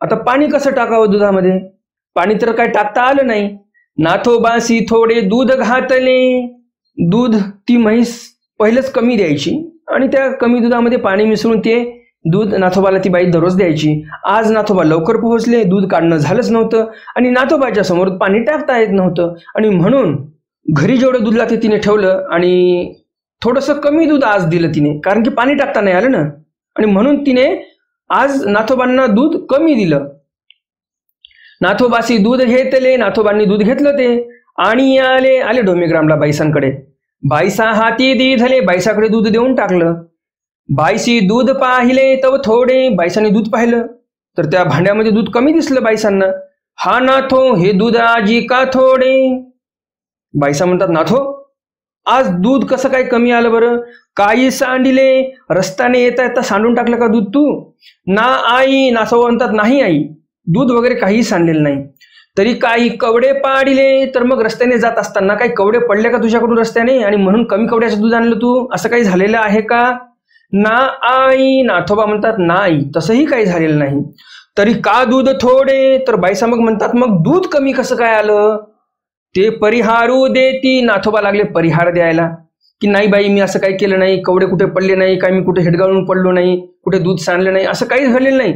आता पाणी कसं टाकावं दुधामध्ये? पाणी तर काय टाकता आलं नाही. नाथोबासी थोडे दूध घातले. दूध ती म्हैस पहिलेच कमी द्यायची आणि त्या कमी दुधामध्ये पाणी मिसळून ते दूध नाथोबाला ती बाई दररोज द्यायची. आज नाथोबा लवकर पोहोचले, दूध काढणं झालंच नव्हतं आणि नाथोबाच्या समोर पाणी टाकता येत नव्हतं. आणि म्हणून घरी जेवढं दूध लागते तिने ठेवलं आणि थोडंसं कमी दूध आज दिलं तिने, कारण की पाणी टाकता नाही आलं ना. आणि म्हणून तिने आज नाथोबांना दूध कमी दिलं. नाथोबासी दूध घेतले. नाथोबांनी दूध घेतलं ते आणि आले डोमेग्रामला बाईसांकडे. बाईसा हाती दिधले. बाईसाकडे दूध देऊन टाकलं. बाईसी दूध पाहिले तव थोडे. बाईसाने दूध पाहिलं तर त्या भांड्यामध्ये दूध कमी दिसलं बाईसांना. हा नाथो, हे दूध आजी का थोडे? बाईसा म्हणतात, नाथो आज दूध कसं काय कमी आलं बरं? काही सांडिले, रस्त्याने येता येता सांडून टाकलं का दूध तू? ना आई. नाथो म्हणतात, नाही आई, दूध वगैरे काही सांडलेलं नाही. तरी काही कवडे पाडिले. तर मग रस्त्याने जात असताना काही कवडे पडले का तुझ्याकडून रस्त्याने आणि म्हणून कमी कवड्याचं दूध आणलं तू? असं काही झालेलं आहे का? ना आई. नाथोबा म्हणतात, नाही, तसंही काही झालेलं नाही. तरी का दूध थोडे? तर बाईसा मग म्हणतात, मग दूध कमी कसं काय आलं? ते परिहारू देती. नाथोबा लागले परिहार द्यायला की नाही बाई, मी असं काही केलं नाही, कवडे कुठे पडले नाही, काही मी कुठे हेडगाळून पडलो नाही, कुठे दूध सांडलं नाही, असं काही झालेलं नाही.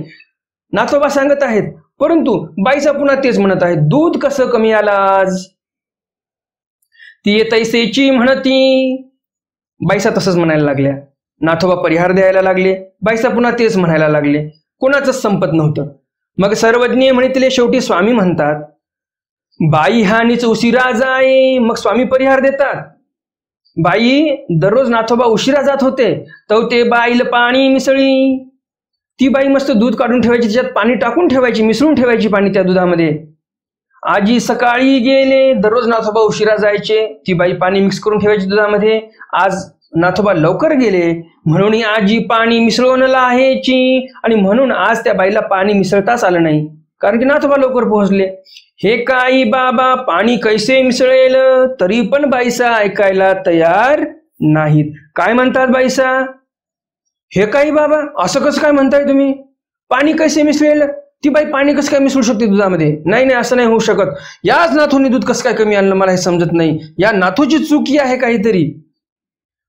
नाथोबा सांगत आहेत. परंतु बाईसा पुन्हा तेच म्हणत आहे, दूध कसं कमी आलं आज? ती तैसेची म्हणती. बाईसा तसंच म्हणायला लागल्या. नाथोबा परिहार द्यायला लागले. बाईसा पुन्हा तेच म्हणायला लागले. कोणाचंच संपत नव्हतं. मग सर्वज्ञ म्हणितले. शेवटी स्वामी म्हणतात, बाई हानीच उशिरा जाई. मग स्वामी परिहार देतात. बाई दररोज नाथोबा उशिरा जात होते, तर ते बाईल पाणी मिसळी. ती बाई मस्त दूध काढून ठेवायची, त्याच्यात पाणी टाकून ठेवायची, मिसळून ठेवायची पाणी त्या दुधामध्ये. आजी सकाळी गेले. दररोज नाथोबा उशिरा जायचे, ती बाई पाणी मिक्स करून ठेवायची दुधामध्ये. आज नाथोबा लवकर गेले म्हणून आजी पाणी मिसळून लाहेची, आणि म्हणून आज त्या बाईला पाणी मिसळताच आलं नाही, कारण की नाथोबा लवकर पोहोचले. हे काही बाबा पाणी कैसे मिसळेल, तरी पण बाईसा ऐकायला तयार नाहीत. काय म्हणतात बाईसा? हे काही बाबा असं कसं काय म्हणताय तुम्ही? पाणी कैसे मिसळेल? ती बाई पाणी कसं काय मिसळू शकते दुधामध्ये? नाही नाही, असं नाही होऊ शकत. याच नाथोनी दूध कसं काय कमी आणलं, मला हे समजत नाही. या नाथोची चुकी आहे काहीतरी.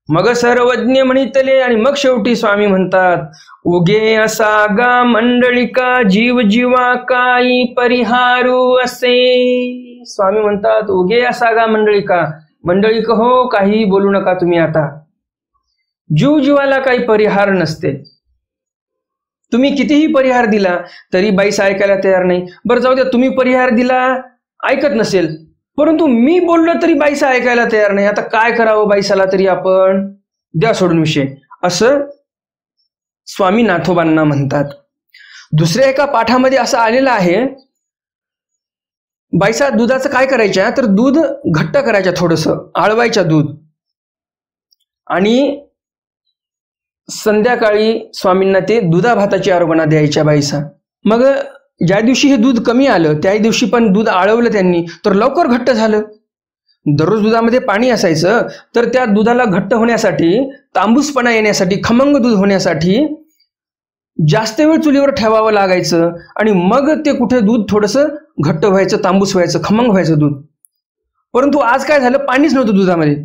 मग सर्वज्ञ म्हणितले, आणि मग शेवटी स्वामी म्हणतात, उगे असा गा मंडळिका जीव जीवा काही परिहारू असे. स्वामी म्हणतात, उगे असा गा मंडळिका, मंडळिक हो, काही बोलू नका तुम्ही आता. जीव जीवाला काही परिहार नसते. तुम्ही कितीही परिहार दिला तरी बाईस ऐकायला तयार नाही. बरं जाऊ द्या, तुम्ही परिहार दिला ऐकत नसेल, परंतु मी बोललो तरी बाईसा ऐकायला तयार नाही. आता काय करावं बाईसाला तरी आपण? द्या सोडून विषय, असं स्वामी नाथोबांना म्हणतात. दुसऱ्या एका पाठामध्ये असं आलेलं आहे, बाईसा दुधाचं काय करायच्या तर दूध घट्ट करायच्या, थोडंसं आळवायच्या दूध, आणि संध्याकाळी स्वामींना ते दुधा भाताची आरोग्यांना द्यायच्या बाईसा. मग ज्या दिवशी हे दूध कमी आलं त्या दिवशी पण दूध आळवलं त्यांनी, तर लवकर घट्ट झालं. दररोज दुधामध्ये पाणी असायचं, तर त्या दुधाला घट्ट होण्यासाठी, तांबूसपणा येण्यासाठी, खमंग दूध होण्यासाठी जास्त वेळ चुलीवर ठेवावं लागायचं, आणि मग ते कुठे दूध थोडंसं घट्ट व्हायचं, तांबूस व्हायचं, खमंग व्हायचं दूध. परंतु आज काय झालं, पाणीच नव्हतं दुधामध्ये,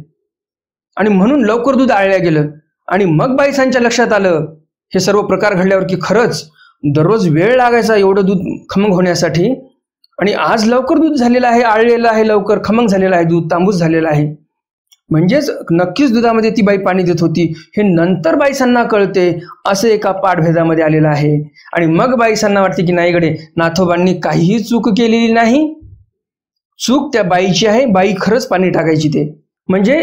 आणि म्हणून लवकर दूध आळल्या गेलं. आणि मग बाईसांच्या लक्षात आलं हे सर्व प्रकार घडल्यावर की खरंच दररोज वेळ लागायचा एवढं दूध खमंग होण्यासाठी, आणि आज लवकर दूध झालेलं आहे, आळलेलं आहे, लवकर खमंग झालेलं आहे दूध, तांबूस झालेलं आहे. म्हणजेच नक्कीच दुधामध्ये ती बाई पाणी देत होती, हे नंतर बाईसांना कळते, असं एका पाठभेदामध्ये आलेलं आहे. आणि मग बाईसांना वाटते की नाही गडे, नाथोबांनी काहीही चूक केलेली नाही, चूक त्या बाईची आहे, बाई खरंच पाणी टाकायची ते. म्हणजे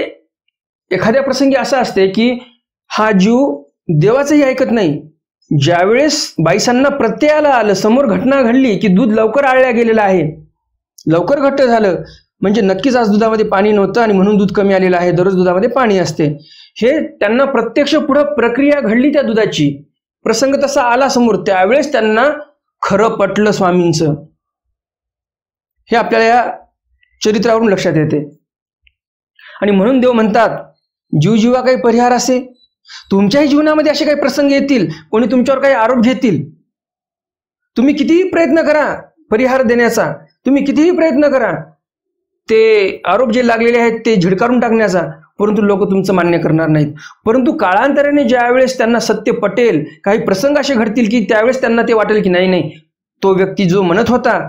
एखाद्या प्रसंगी असं असते की हा जीव देवाचंही ऐकत नाही. ज्यावेळेस बाईसांना प्रत्ययाला आलं, समोर घटना घडली की दूध लवकर आळल्या गेलेलं आहे, लवकर घट्ट झालं, म्हणजे नक्कीच आज दुधामध्ये पाणी नव्हतं आणि म्हणून दूध कमी आलेलं आहे, दररोज दुधामध्ये पाणी असते, हे त्यांना प्रत्यक्ष पुढं प्रक्रिया घडली त्या दुधाची, प्रसंग तसा आला समोर, त्यावेळेस त्यांना खरं पटलं स्वामींचं. हे आपल्याला या चरित्रावरून लक्षात येते. आणि म्हणून देव म्हणतात, जीव जीवा काही परिहार असे. तुमच्याही जीवनामध्ये असे काही प्रसंग येतील, कोणी तुमच्यावर काही आरोप घेतील, तुम्ही कितीही प्रयत्न करा परिहार देण्याचा, तुम्ही कितीही प्रयत्न करा ते आरोप जे लागलेले आहेत ते झिडकारून टाकण्याचा, परंतु लोक तुमचं मान्य करणार नाहीत. परंतु काळांतराने ज्यावेळेस त्यांना सत्य पटेल, काही प्रसंग असे घडतील की त्यावेळेस त्यांना ते वाटेल की नाही नाही, तो व्यक्ती जो म्हणत होता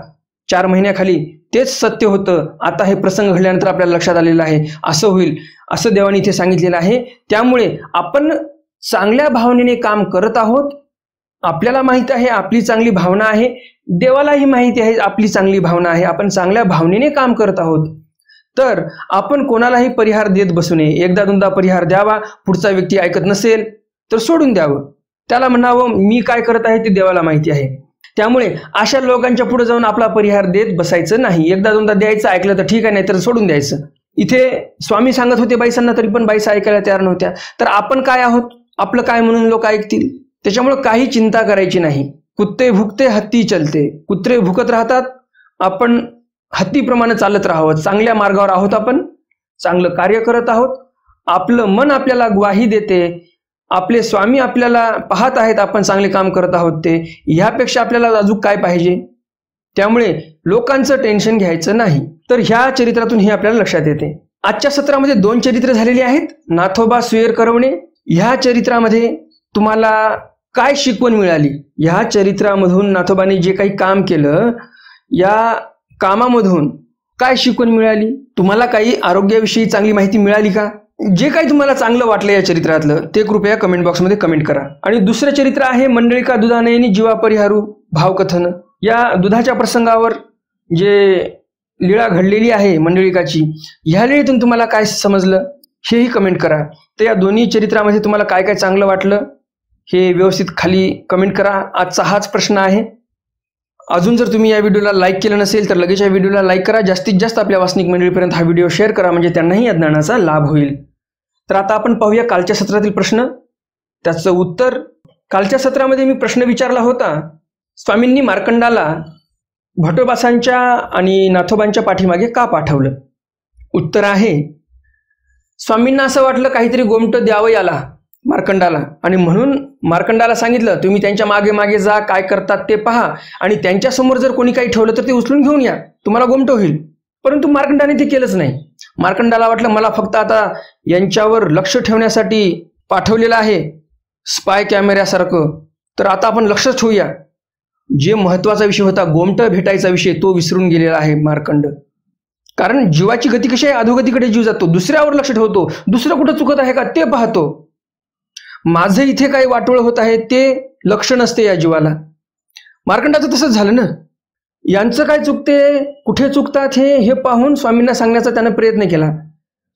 4 महिन्याखाली तेच सत्य होतं, आता हे प्रसंग घडल्यानंतर आपल्याला लक्षात आलेलं आहे, असं होईल, असं देवाने इथे सांगितलेलं आहे. त्यामुळे आपण चांगल्या भावनेने काम करत आहोत, आपल्याला माहित आहे आपली चांगली भावना आहे, देवालाही माहिती आहे आपली चांगली भावना आहे, आपण चांगल्या भावनेने काम करत आहोत, तर आपण कोणालाही परिहार देत बसू नये. एकदा दोनदा परिहार द्यावा, पुढचा व्यक्ती ऐकत नसेल तर सोडून द्यावं, त्याला म्हणावं मी काय करत आहे ते देवाला माहिती आहे. त्यामुळे अशा लोकांच्या पुढे जाऊन आपला परिहार देत बसायचं नाही. एकदा दोनदा द्यायचं, ऐकलं तर ठीक आहे, नाही तर सोडून द्यायचं. इथे स्वामी सांगत होते बाईसांना, तरी पण बाईसा ऐकायला तयार नव्हत्या. तर आपण काय आहोत, आपलं काय म्हणून लोक ऐकतील, त्याच्यामुळे काही चिंता करायची नाही. कुत्ते भुकते हत्ती चलते, कुत्रे भुकत राहतात, आपण हत्तीप्रमाणे चालत राहावं. चांगल्या मार्गावर आहोत, आपण चांगलं कार्य करत आहोत, आपलं मन आपल्याला ग्वाही देते, आपले स्वामी आपल्याला पाहत आहेत आपण चांगले काम करत आहोत ते, ह्यापेक्षा आपल्याला अजून काय पाहिजे. त्यामुळे लोकांचं टेन्शन घ्यायचं नाही. तर ह्या चरित्रातून हे आपल्याला लक्षात येते. आजच्या सत्रामध्ये 2 चरित्र झालेली आहेत, नाथोबा सुयर करवणे. ह्या चरित्रामध्ये तुम्हाला काय शिकवण मिळाली, ह्या चरित्रामधून नाथोबाने जे काही काम केलं, या कामामधून काय शिकवण मिळाली, तुम्हाला काही आरोग्याविषयी चांगली माहिती मिळाली का? जे काही तुम्हाला चांगलं वाटलं या चरित्रातलं ते कृपया कमेंट बॉक्समध्ये कमेंट करा. आणि दुसरं चरित्र आहे मंडळिका दुधानयनी जीवा परिहारू भावकथन. या दुधाच्या प्रसंगावर जे लीळा घडलेली आहे मंडळिकाची, ह्या लीळेतून तुम्हाला काय समजलं हेही कमेंट करा. तर या दोन्ही चरित्रामध्ये तुम्हाला काय काय चांगलं वाटलं हे व्यवस्थित खाली कमेंट करा. आजचा हाच प्रश्न आहे. अजून जर तुम्ही या व्हिडिओला लाईक केलं नसेल तर लगेच या व्हिडिओला लाईक करा. जास्तीत जास्त आपल्या वासनिक मंडळीपर्यंत हा व्हिडिओ शेअर करा, म्हणजे त्यांनाही या ज्ञानाचा लाभ होईल. तर आता आपण पाहूया कालच्या सत्रातील प्रश्न, त्याचं उत्तर. कालच्या सत्रामध्ये मी प्रश्न विचारला होता, स्वामींनी मार्कंडाला भटोबासांच्या आणि नाथोबांच्या पाठीमागे का पाठवलं? उत्तर आहे, स्वामींना असं वाटलं काहीतरी गोमटं द्यावं याला मार्कंडाला, आणि म्हणून मार्कंडाला सांगितलं तुम्ही त्यांच्या मागे मागे जा, काय करतात ते पहा, आणि त्यांच्यासमोर जर कोणी काही ठेवलं तर ते उचलून घेऊन या, तुम्हाला गोमटं होईल. परंतु मार्कंडाने ते केलंच नाही. मार्कंडाला वाटलं मला फक्त आता यांच्यावर लक्ष ठेवण्यासाठी पाठवलेलं आहे, स्पाय कॅमेऱ्यासारखं, तर आता आपण लक्षच ठेवूया. जे महत्वाचा विषय होता गोमटं भेटायचा विषय तो विसरून गेलेला आहे मार्कंड. कारण जीवाची गती कशी आहे, अधोगतीकडे जीव जातो, दुसऱ्यावर लक्ष ठेवतो, दुसरं कुठं चुकत आहे का ते पाहतो. माझं इथे काही वाटोळ होत आहे ते लक्ष नसते या जीवाला. मार्कंडाचं तसंच झालं ना. यांचं काय चुकते, कुठे चुकतात हे पाहून स्वामींना सांगण्याचा त्यानं प्रयत्न केला.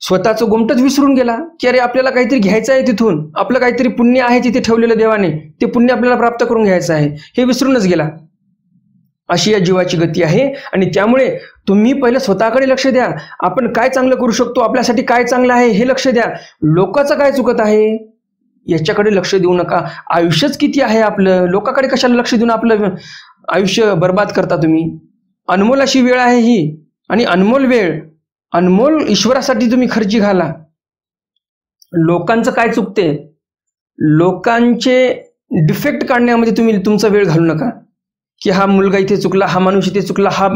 स्वतःचं गोमटच विसरून गेला की अरे आपल्याला काहीतरी घ्यायचं आहे, तिथून आपलं काहीतरी पुण्य आहे तिथे ठेवलेलं देवाने, ते पुण्य आपल्याला प्राप्त करून घ्यायचं आहे, हे विसरूनच गेला. अशी या जीवाची गती आहे. आणि त्यामुळे तुम्ही पहिले स्वतःकडे लक्ष द्या. आपण काय चांगलं करू शकतो, आपल्यासाठी काय चांगलं आहे हे लक्ष द्या. लोकांचं काय चुकत आहे याच्याकडे लक्ष देऊ नका. आयुष्यच किती आहे आपलं, लोकांकडे कशाला लक्ष देऊन आपलं आयुष्य बर्बाद करता तुम्ही. अनमोल अशी वेळ आहे ही, आणि अनमोल वेळ अनमोल ईश्वरासाठी तुम्ही खर्ची घाला. लोकांचं काय चुकते, लोकांचे डिफेक्ट काढण्यामध्ये तुम्ही तुमचा वेळ घालू नका. की हा मुलगा इथे चुकला, हा माणूस इथे चुकला, हा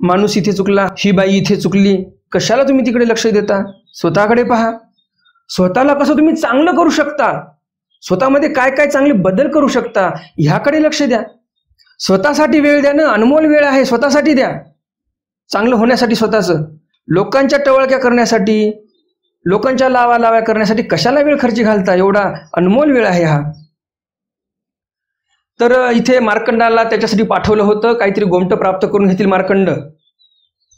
माणूस इथे चुकला, ही बाई इथे चुकली, कशाला तुम्ही तिकडे लक्ष देता? स्वतःकडे पहा. स्वतःला कसं तुम्ही चांगलं करू शकता, स्वतःमध्ये काय काय चांगले बदल करू शकता ह्याकडे लक्ष द्या. स्वतःसाठी वेळ द्या ना, अनमोल वेळ आहे, स्वतःसाठी द्या, चांगलं होण्यासाठी. स्वतःचं लोकांच्या टवळक्या करण्यासाठी, लोकांच्या लाव्या करण्यासाठी कशाला वेळ खर्ची घालता? एवढा अनमोल वेळ आहे हा. तर इथे मार्कंडाला त्याच्यासाठी पाठवलं होतं, काहीतरी गोमटं प्राप्त करून घेतील मार्कंड,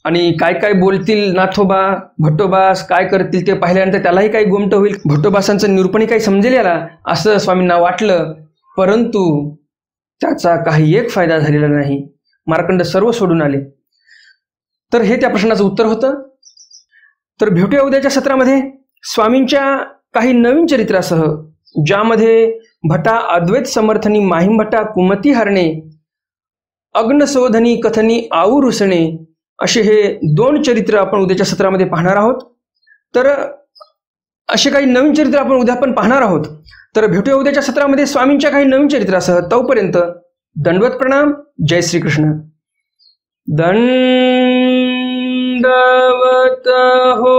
आणि काय काय बोलतील नाथोबा भट्टोबास, काय करतील ते पाहिल्यानंतर त्यालाही काही गोमटं होईल, भट्टोबासांचं निरूपणी काही समजेल याला, असं स्वामींना वाटलं. परंतु त्याचा काही एक फायदा झालेला नाही. मार्कंड सर्व सोडून आले. तर हे त्या प्रश्नाचं उत्तर होतं. तर भेटूया उद्याच्या सत्रामध्ये स्वामींच्या काही नवीन चरित्रासह, ज्यामध्ये भटा अद्वैत समर्थनी माहिमभटा कुमती हरणे, अग्नशोधनी कथनी आऊरुसणे, असे हे 2 चरित्र आपण उद्याच्या सत्रामध्ये पाहणार आहोत. तर असे काही नवीन चरित्र आपण उद्या पण पाहणार आहोत. तर भेटूया उद्याच्या सत्रामध्ये स्वामींच्या काही नवीन चरित्रासह. तोपर्यंत दंडवत प्रणाम. जय श्रीकृष्ण. दंडवत हो.